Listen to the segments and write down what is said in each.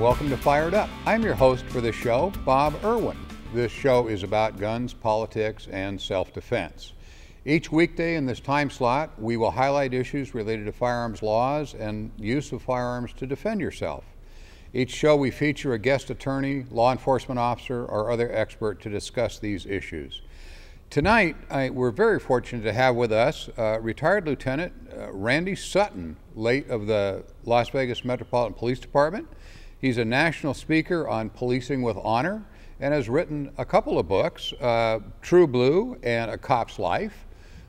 welcome to Fired Up. I'm your host for this show, Bob Irwin. This show is about guns, politics, and self-defense. Each weekday in this time slot, we will highlight issues related to firearms laws and use of firearms to defend yourself. Each show we feature a guest attorney, law enforcement officer, or other expert to discuss these issues. Tonight, we're very fortunate to have with us retired Lieutenant Randy Sutton, late of the Las Vegas Metropolitan Police Department. He's a national speaker on policing with honor and has written a couple of books, True Blue and A Cop's Life.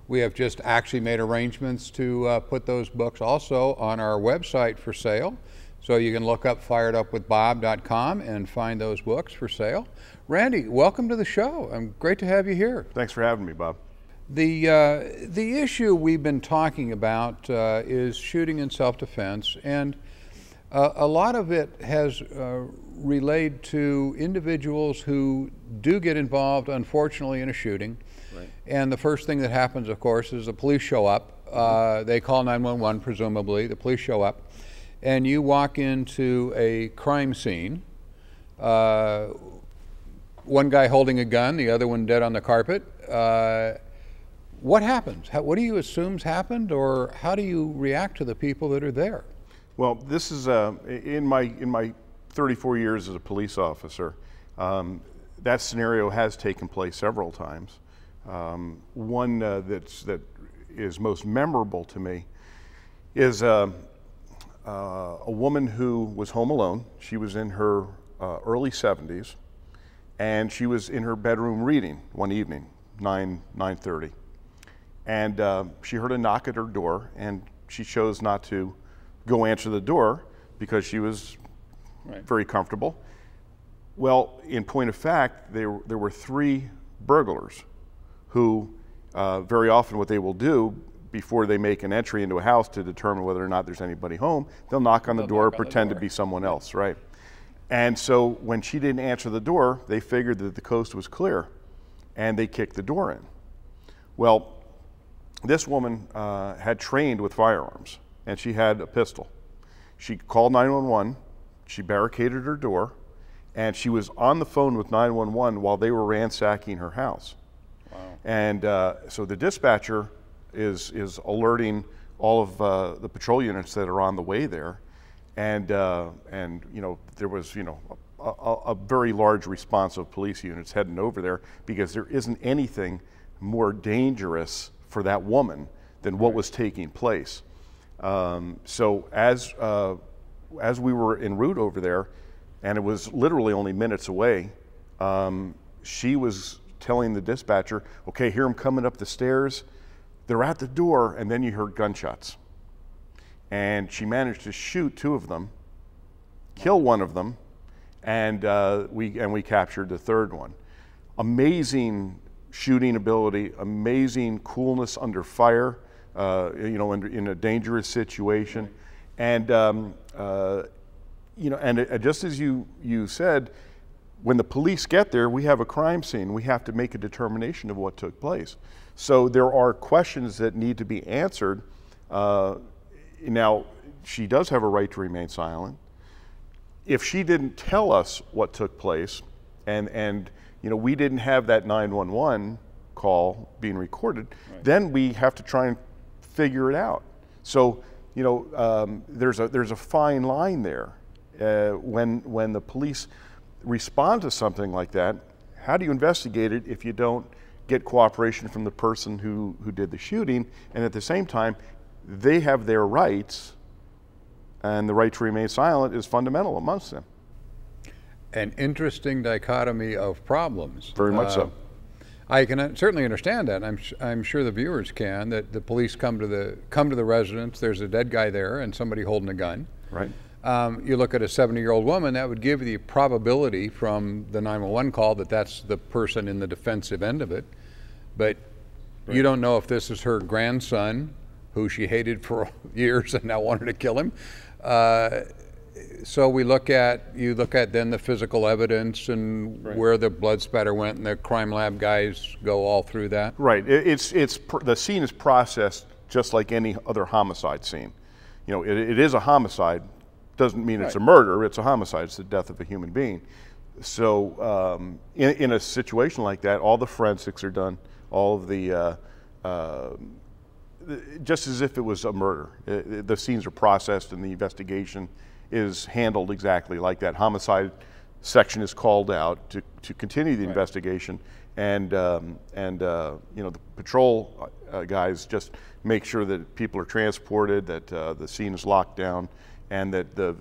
We have just actually made arrangements to put those books also on our website for sale. So you can look up firedupwithbob.com and find those books for sale. Randy, welcome to the show. Great to have you here. Thanks for having me, Bob. The issue we've been talking about is shooting in self-defense, and a lot of it has relayed to individuals who do get involved, unfortunately, in a shooting. Right. And the first thing that happens, of course, is the police show up. They call 911, presumably. The police show up, and you walk into a crime scene. One guy holding a gun, the other one dead on the carpet. What happens? What do you assume happened, or how do you react to the people that are there? Well, this is in my 34 years as a police officer. That scenario has taken place several times. One that is most memorable to me is a woman who was home alone. She was in her early 70s, and she was in her bedroom reading one evening, 9:30, and she heard a knock at her door, and she chose not to go answer the door because she was very comfortable. Well, in point of fact, there were three burglars who very often what they will do before they make an entry into a house to determine whether or not there's anybody home, they'll knock on the door, pretend to be someone else, right? And so when she didn't answer the door, they figured that the coast was clear, and they kicked the door in. Well, this woman had trained with firearms, and she had a pistol. She called 911, she barricaded her door, and she was on the phone with 911 while they were ransacking her house. Wow. And so the dispatcher is alerting all of the patrol units that are on the way there. And you know, there was, you know, a very large response of police units heading over there, because there isn't anything more dangerous for that woman than what was taking place. So as we were en route over there, and it was literally only minutes away, she was telling the dispatcher, okay, hear them coming up the stairs, they're at the door, and then you heard gunshots. And she managed to shoot two of them, kill one of them, and we captured the third one. Amazing shooting ability, amazing coolness under fire, you know, in a dangerous situation, and you know, and just as you said, when the police get there, we have a crime scene. We have to make a determination of what took place. So there are questions that need to be answered. Now, she does have a right to remain silent. If she didn't tell us what took place, and you know, we didn't have that 911 call being recorded, then we have to try and figure it out. So, you know, there's a fine line there. When the police respond to something like that, how do you investigate it if you don't get cooperation from the person who did the shooting, and at the same time, they have their rights, and the right to remain silent is fundamental amongst them. An interesting dichotomy of problems. Very much so. I can certainly understand that. I'm sure the viewers can. That the police come to the residence. There's a dead guy there and somebody holding a gun. Right. You look at a 70-year-old woman. That would give you the probability from the 911 call that that's the person in the defensive end of it. But you don't know if this is her grandson, who she hated for years and now wanted to kill him. So you look at then the physical evidence and where the blood spatter went, and the crime lab guys go all through that. Right. The scene is processed just like any other homicide scene. You know, it is a homicide, doesn't mean it's a murder. It's a homicide. It's the death of a human being. So in a situation like that, all the forensics are done, all of the just as if it was a murder. The scenes are processed and the investigation is handled exactly like that. Homicide section is called out to continue the investigation, and the patrol guys just make sure that people are transported, that the scene is locked down, and that the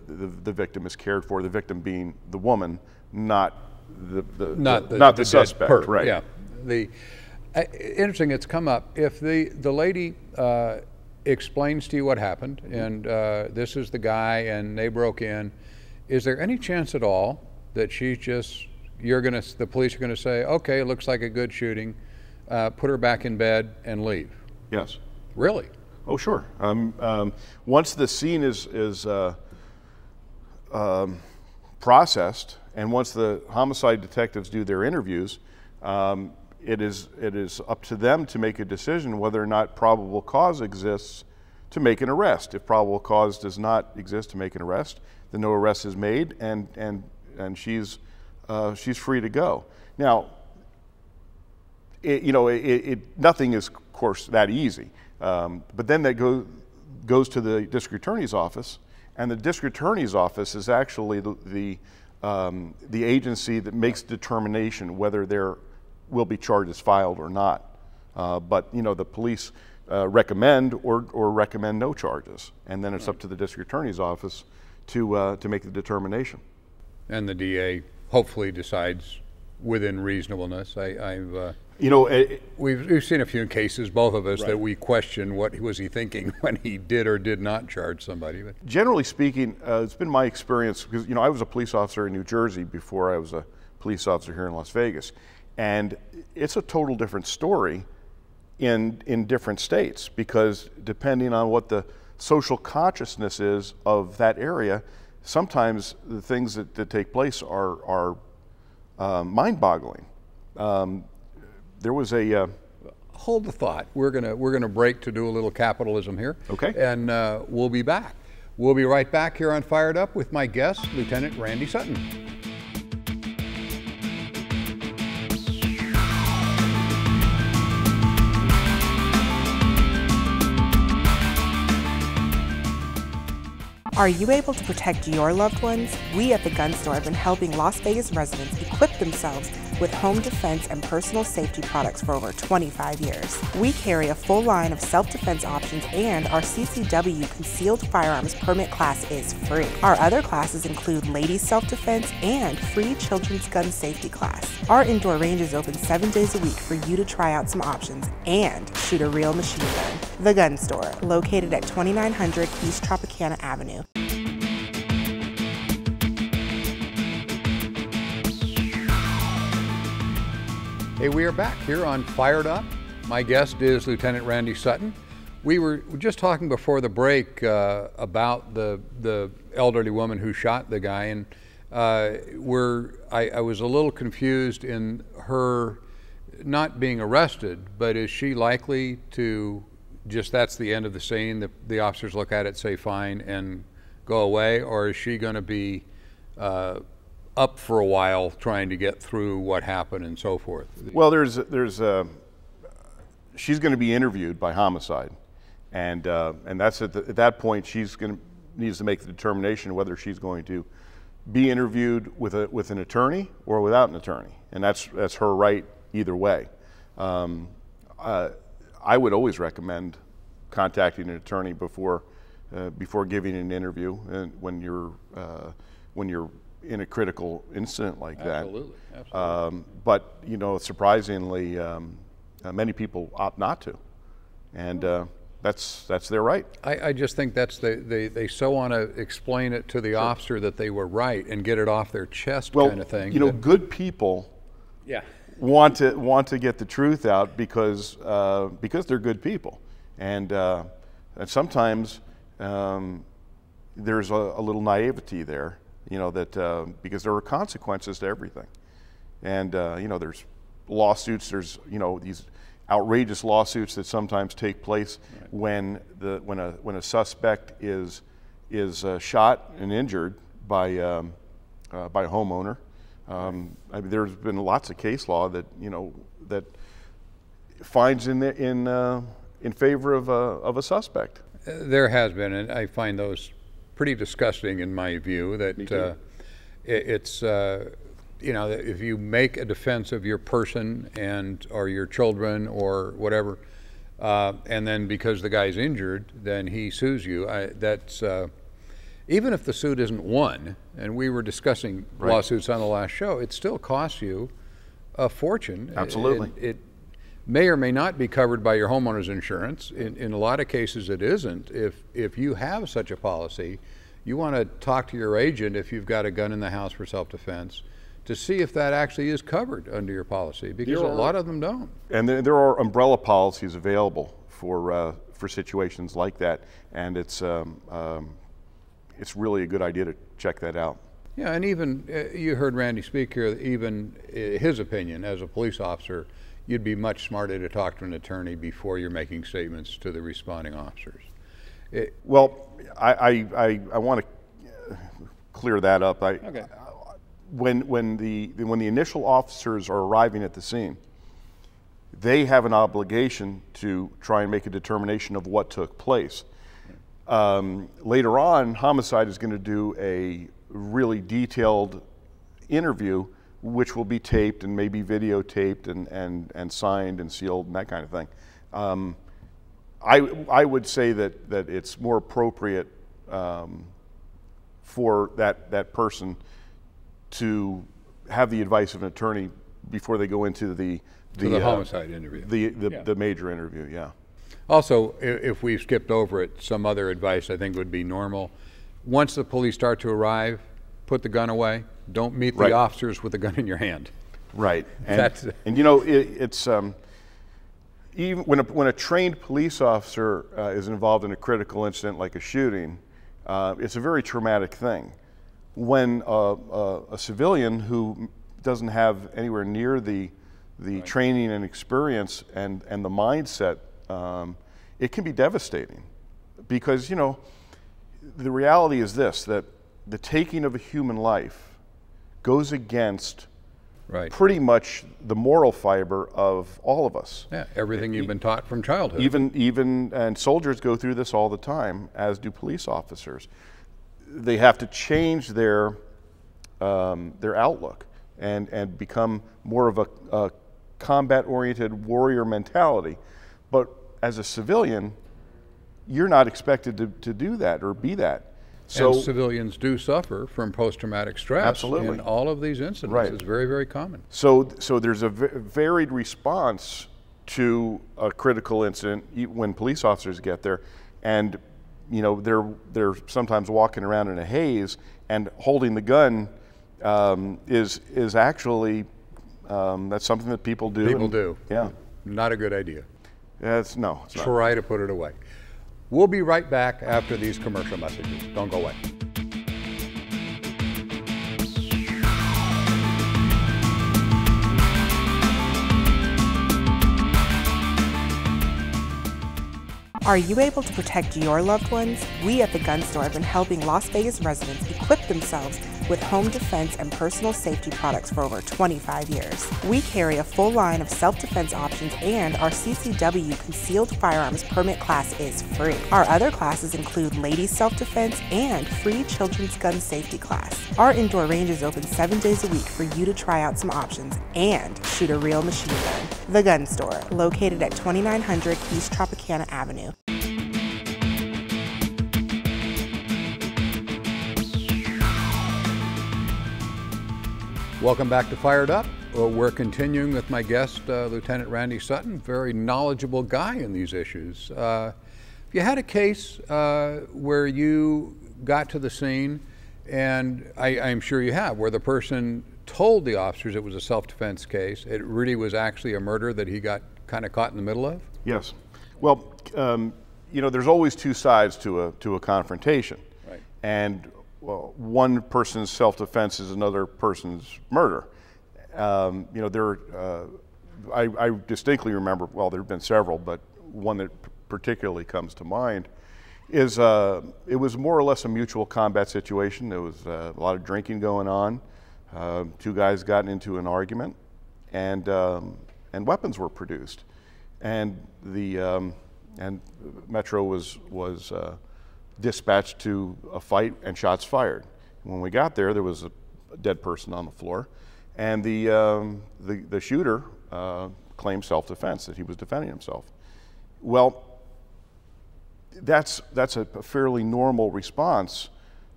victim is cared for. The victim being the woman, not the suspect. Right. Yeah. Interesting. It's come up. If the lady explains to you what happened, and this is the guy, and they broke in, is there any chance at all that she's just the police are gonna say, okay, it looks like a good shooting, put her back in bed and leave? Yes. Really? Oh, sure. Once the scene is processed, and once the homicide detectives do their interviews, it is up to them to make a decision whether or not probable cause exists to make an arrest. If probable cause does not exist to make an arrest, then no arrest is made, and she's free to go. Now, nothing is, of course, that easy. But then that goes to the district attorney's office, and the district attorney's office is actually the agency that makes determination whether there will be charges filed or not. But the police recommend or recommend no charges, and then it's up to the district attorney's office to make the determination. And the DA hopefully decides within reasonableness. We've seen a few cases, both of us, that we question what was he thinking when he did or did not charge somebody. But generally speaking, it's been my experience, because I was a police officer in New Jersey before I was a police officer here in Las Vegas, and it's a total different story in different states, because depending on what the social consciousness is of that area, sometimes the things that take place are mind-boggling. There was a hold the thought. We're gonna break to do a little capitalism here. Okay. And we'll be back. We'll be right back here on Fired Up with my guest, Lieutenant Randy Sutton. Are you able to protect your loved ones? We at the Gun Store have been helping Las Vegas residents equip themselves with home defense and personal safety products for over 25 years. We carry a full line of self-defense options, and our CCW concealed firearms permit class is free. Our other classes include ladies self-defense and free children's gun safety class. Our indoor range is open 7 days a week for you to try out some options and shoot a real machine gun. The Gun Store, located at 2900 East Tropicana Avenue. Hey, we are back here on Fired Up. My guest is Lieutenant Randy Sutton. We were just talking before the break about the elderly woman who shot the guy, and I was a little confused in her not being arrested, but is she likely to just, that's the end of the scene, the officers look at it, say fine, and go away, or is she going to be up for a while trying to get through what happened and so forth? Well, she's going to be interviewed by homicide, and that's at that point she's needs to make the determination whether she's going to be interviewed with an attorney or without an attorney, and that's her right either way. I would always recommend contacting an attorney before giving an interview, and when you're in a critical incident like that. Absolutely. But surprisingly, many people opt not to, and that's their right. I just think that's they so want to explain it to the officer that they were right and get it off their chest, kind of thing. Good people want to get the truth out because they're good people, and sometimes there's a little naivety there. That because there are consequences to everything, and there's lawsuits. There's these outrageous lawsuits that sometimes take place when a suspect is is shot and injured by a homeowner. I mean, there's been lots of case law that that finds in favor of a suspect. There has been, and I find those pretty disgusting in my view. That it's if you make a defense of your person or your children or whatever, and then because the guy's injured, then he sues you. Even if the suit isn't won, and we were discussing lawsuits on the last show, it still costs you a fortune. Absolutely. It may or may not be covered by your homeowner's insurance. In a lot of cases it isn't. If you have such a policy, you want to talk to your agent if you've got a gun in the house for self-defense to see if that actually is covered under your policy, because a lot of them don't. And there are umbrella policies available for situations like that, and it's really a good idea to check that out. Yeah, and even you heard Randy speak here. Even his opinion as a police officer, you'd be much smarter to talk to an attorney before you're making statements to the responding officers. Well, I want to clear that up. Okay. When the initial officers are arriving at the scene, they have an obligation to try and make a determination of what took place. Later on, homicide is going to do a really detailed interview, which will be taped and maybe videotaped and signed and sealed and that kind of thing. I would say that it's more appropriate for that person to have the advice of an attorney before they go into the homicide interview, the major interview. Yeah. Also, if we've skipped over it, some other advice I think would be normal. Once the police start to arrive, put the gun away. Don't meet the officers with the gun in your hand. Right. And it's even when a trained police officer is involved in a critical incident like a shooting, it's a very traumatic thing. When a civilian who doesn't have anywhere near the training and experience and the mindset, it can be devastating, because the reality is this, that the taking of a human life goes against pretty much the moral fiber of all of us. Yeah, everything you've been taught from childhood. And soldiers go through this all the time, as do police officers. They have to change their outlook and become more of a combat-oriented warrior mentality. But as a civilian, you're not expected to do that or be that. So, and civilians do suffer from post-traumatic stress. Absolutely. In all of these incidents. It's very, very common. So there's a varied response to a critical incident when police officers get there, and they're sometimes walking around in a haze, and holding the gun is actually that's something that people do. People do. Yeah. Not a good idea. It's not. Try to put it away. We'll be right back after these commercial messages. Don't go away. Are you able to protect your loved ones? We at the Gun Store have been helping Las Vegas residents equip themselves with home defense and personal safety products for over 25 years. We carry a full line of self-defense options, and our CCW Concealed Firearms Permit class is free. Our other classes include Ladies Self-Defense and free Children's Gun Safety class. Our indoor range is open 7 days a week for you to try out some options and shoot a real machine gun. The Gun Store, located at 2900 East Tropicana Avenue. Welcome back to Fired Up. We're continuing with my guest, Lieutenant Randy Sutton, very knowledgeable guy in these issues. If you had a case where you got to the scene, and I'm sure you have, where the person told the officers it was a self-defense case, it really was actually a murder that he got kind of caught in the middle of? Yes. Well, there's always two sides to a confrontation. Right. And one person's self-defense is another person's murder. I distinctly remember, well, there have been several, but one that particularly comes to mind is it was more or less a mutual combat situation. There was a lot of drinking going on. Two guys got into an argument, and weapons were produced, and Metro was dispatched to a fight and shots fired. When we got there, there was a dead person on the floor, and the shooter claimed self-defense, that he was defending himself. Well, that's a fairly normal response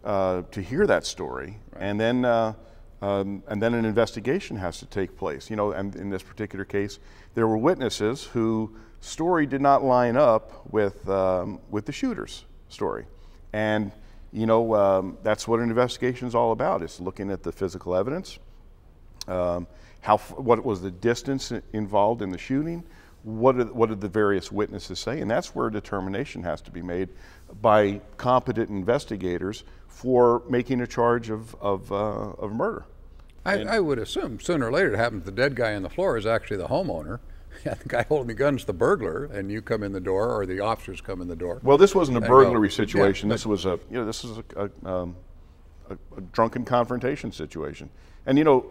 to hear that story, right. And then an investigation has to take place. You know, and in this particular case, there were witnesses whose story did not line up with the shooter's story, and you know, that's what an investigation is all about. It's looking at the physical evidence, what was the distance involved in the shooting, what did the various witnesses say, and that's where determination has to be made by competent investigators for making a charge of murder. I would assume sooner or later it happens the dead guy on the floor is actually the homeowner. Yeah, the guy holding the gun's the burglar, and you come in the door, or the officers come in the door. Well, this wasn't a burglary situation. Yeah, this was a drunken confrontation situation, and you know,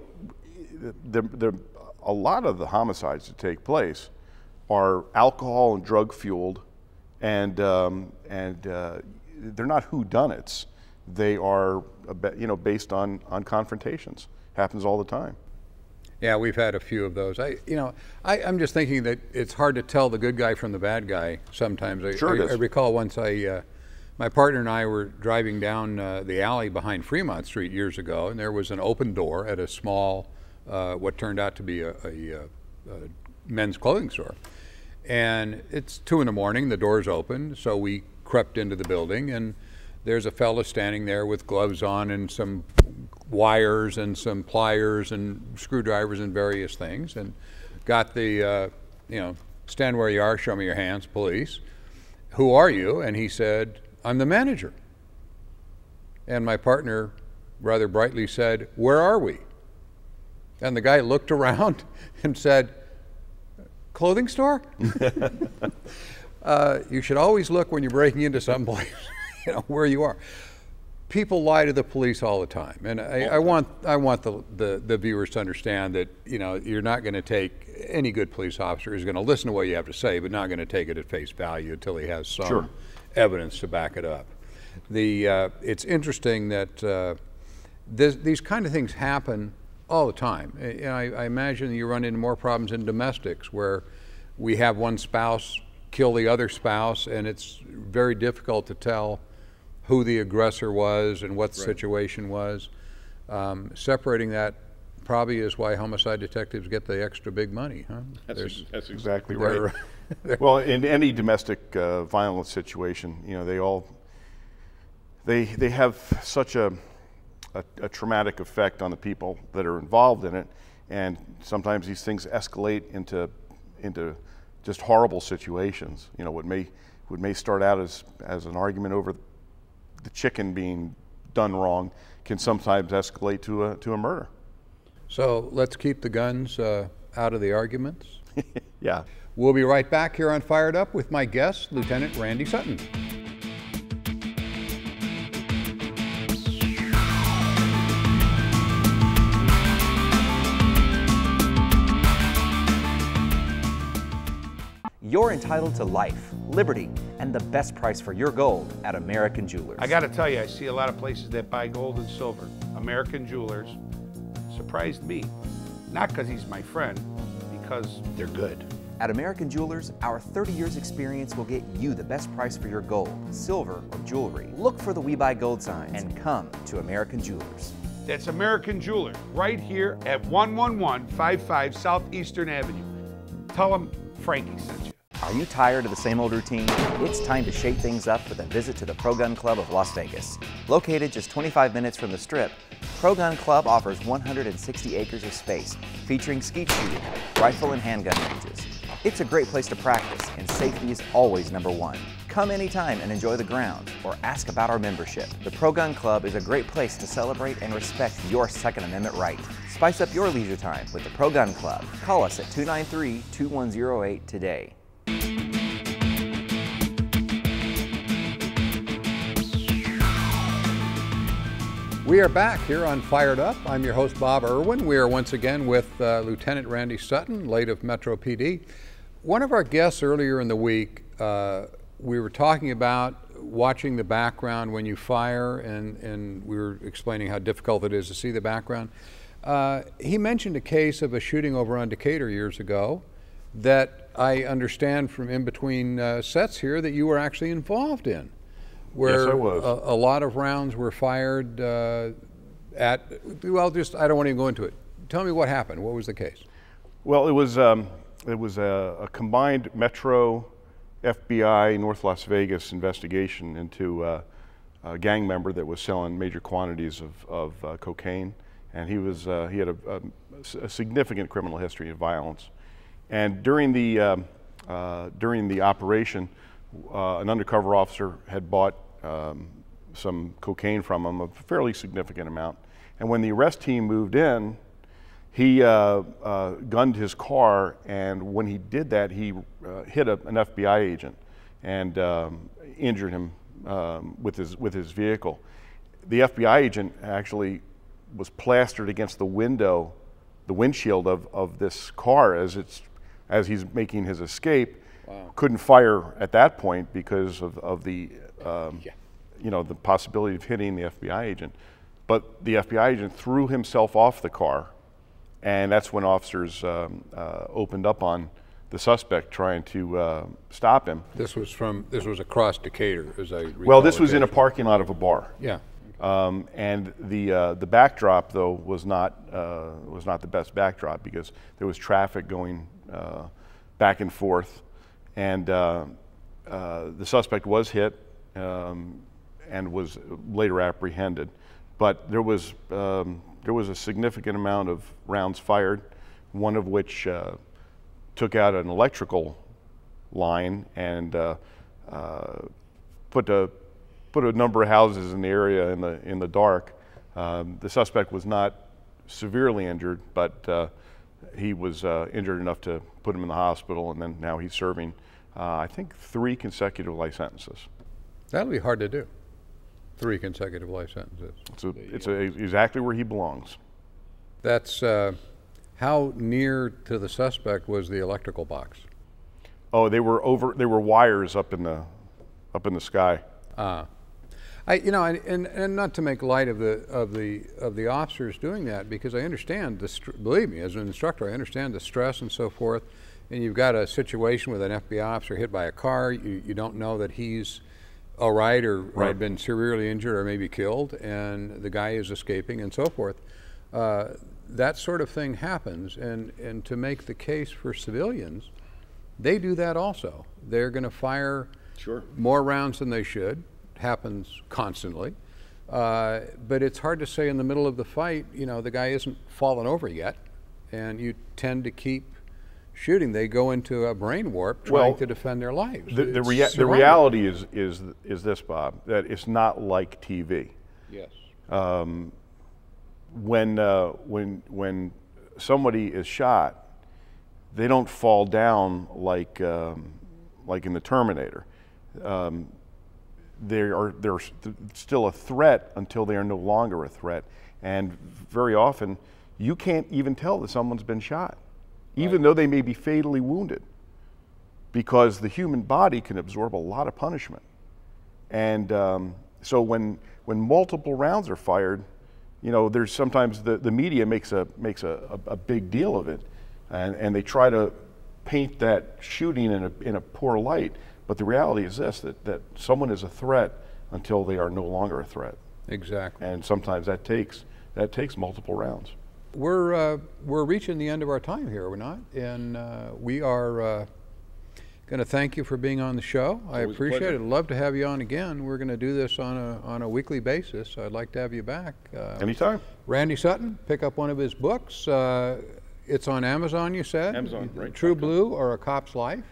a lot of the homicides that take place are alcohol and drug fueled, and they're not whodunits. They are based on confrontations. Happens all the time. Yeah, we've had a few of those. I'm just thinking that it's hard to tell the good guy from the bad guy sometimes. Sure it is. I recall once my partner and I were driving down the alley behind Fremont Street years ago, and there was an open door at a small, what turned out to be a men's clothing store. And it's 2 in the morning, the door's open, so we crept into the building, and there's a fella standing there with gloves on and some wires and some pliers and screwdrivers and various things, and got the, stand where you are, show me your hands, police. Who are you? And he said, I'm the manager. And my partner rather brightly said, where are we? And the guy looked around and said, clothing store? You should always look when you're breaking into some place, where you are. People lie to the police all the time, and I want the viewers to understand that you're not going to take any good police officer is going to listen to what you have to say, but not going to take it at face value until he has some Sure. evidence to back it up. It's interesting that these kind of things happen all the time. I imagine you run into more problems in domestics where we have one spouse kill the other spouse, and it's very difficult to tell who the aggressor was and what the Right. situation was. Separating that probably is why homicide detectives get the extra big money, huh? That's exactly right. Well, in any domestic violence situation, they have such a traumatic effect on the people that are involved in it, and sometimes these things escalate into just horrible situations. What may start out as an argument over the chicken being done wrong can sometimes escalate to a murder. So let's keep the guns out of the arguments. Yeah. We'll be right back here on Fired Up with my guest, Lieutenant Randy Sutton. You're entitled to life, liberty, and the best price for your gold at American Jewelers. I got to tell you, I see a lot of places that buy gold and silver. American Jewelers surprised me. Not because he's my friend, because they're good. At American Jewelers, our 30 years experience will get you the best price for your gold, silver, or jewelry. Look for the We Buy Gold signs and come to American Jewelers. That's American Jewelers, right here at 11155 Southeastern Avenue. Tell them Frankie sent you. Are you tired of the same old routine? It's time to shake things up with a visit to the Pro Gun Club of Las Vegas. Located just 25 minutes from the Strip, Pro Gun Club offers 160 acres of space, featuring skeet shooting, rifle and handgun ranges. It's a great place to practice, and safety is always #1. Come anytime and enjoy the grounds, or ask about our membership. The Pro Gun Club is a great place to celebrate and respect your Second Amendment right. Spice up your leisure time with the Pro Gun Club. Call us at 293-2108 today. We are back here on Fired Up. I'm your host, Bob Irwin. We are once again with Lieutenant Randy Sutton, late of Metro PD. One of our guests earlier in the week, we were talking about watching the background when you fire, and we were explaining how difficult it is to see the background. He mentioned a case of a shooting over on Decatur years ago that I understand from in between sets here that you were actually involved in, where yes, I was. A lot of rounds were fired at, well, just, I don't want to even go into it. Tell me what happened. What was the case? Well, it was a combined Metro, FBI, North Las Vegas investigation into a gang member that was selling major quantities of cocaine, and he had a significant criminal history of violence. And during the operation, an undercover officer had bought some cocaine from him, a fairly significant amount. And when the arrest team moved in, he gunned his car, and when he did that, he hit an FBI agent and injured him with his vehicle. The FBI agent actually was plastered against the windshield of this car as he's making his escape. Wow. Couldn't fire at that point because of the the possibility of hitting the FBI agent. But the FBI agent threw himself off the car, and that's when officers opened up on the suspect trying to stop him. This was across Decatur, as I recall. Well, this was in a parking lot of a bar. Yeah. And the backdrop, though, was not the best backdrop because there was traffic going back and forth, and the suspect was hit and was later apprehended. But there was a significant amount of rounds fired, one of which took out an electrical line and put a number of houses in the area in the dark. The suspect was not severely injured, but he was injured enough to put him in the hospital, and then now he's serving, I think, 3 consecutive life sentences. That'll be hard to do. 3 consecutive life sentences. It's exactly where he belongs. That's how near to the suspect was the electrical box? Oh, they were wires up in the sky. And not to make light of the officers doing that, because I understand believe me, as an instructor, I understand the stress and so forth. And you've got a situation with an FBI officer hit by a car. You don't know that he's all right or had been severely injured or maybe killed, and the guy is escaping and so forth. That sort of thing happens, and to make the case for civilians, they do that also. They're going to fire more rounds than they should. Happens constantly, but it's hard to say in the middle of the fight, the guy isn't fallen over yet, and you tend to keep shooting. They go into a brain warp trying to defend their lives. The reality is this, Bob, that it's not like TV. Yes. When somebody is shot, they don't fall down like in the Terminator. They're still a threat until they are no longer a threat, and very often you can't even tell that someone's been shot, even though they may be fatally wounded, because the human body can absorb a lot of punishment. And so when multiple rounds are fired, there's sometimes the media makes a big deal of it, and they try to paint that shooting in a poor light. But the reality is this, that someone is a threat until they are no longer a threat. Exactly. And sometimes that takes multiple rounds. We're reaching the end of our time here, are we not? And we are going to thank you for being on the show. I appreciate it. I'd love to have you on again. We're going to do this on a weekly basis, so I'd like to have you back. Anytime. Randy Sutton, pick up one of his books. It's on Amazon, you said? Amazon, right. True Blue or A Cop's Life.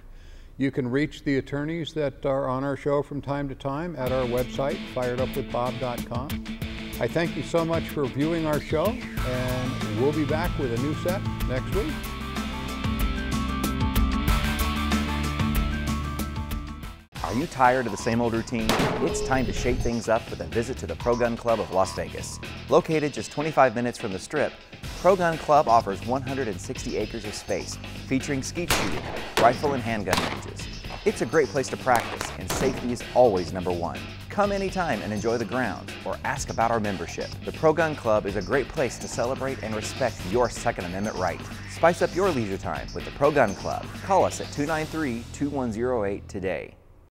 You can reach the attorneys that are on our show from time to time at our website, firedupwithbob.com. I thank you so much for viewing our show, and we'll be back with a new set next week. Are you tired of the same old routine? It's time to shake things up with a visit to the Pro Gun Club of Las Vegas. Located just 25 minutes from the Strip, Pro Gun Club offers 160 acres of space, featuring skeet shooting, rifle and handgun ranges. It's a great place to practice, and safety is always number one. Come anytime and enjoy the grounds, or ask about our membership. The Pro Gun Club is a great place to celebrate and respect your Second Amendment right. Spice up your leisure time with the Pro Gun Club. Call us at 293-2108 today.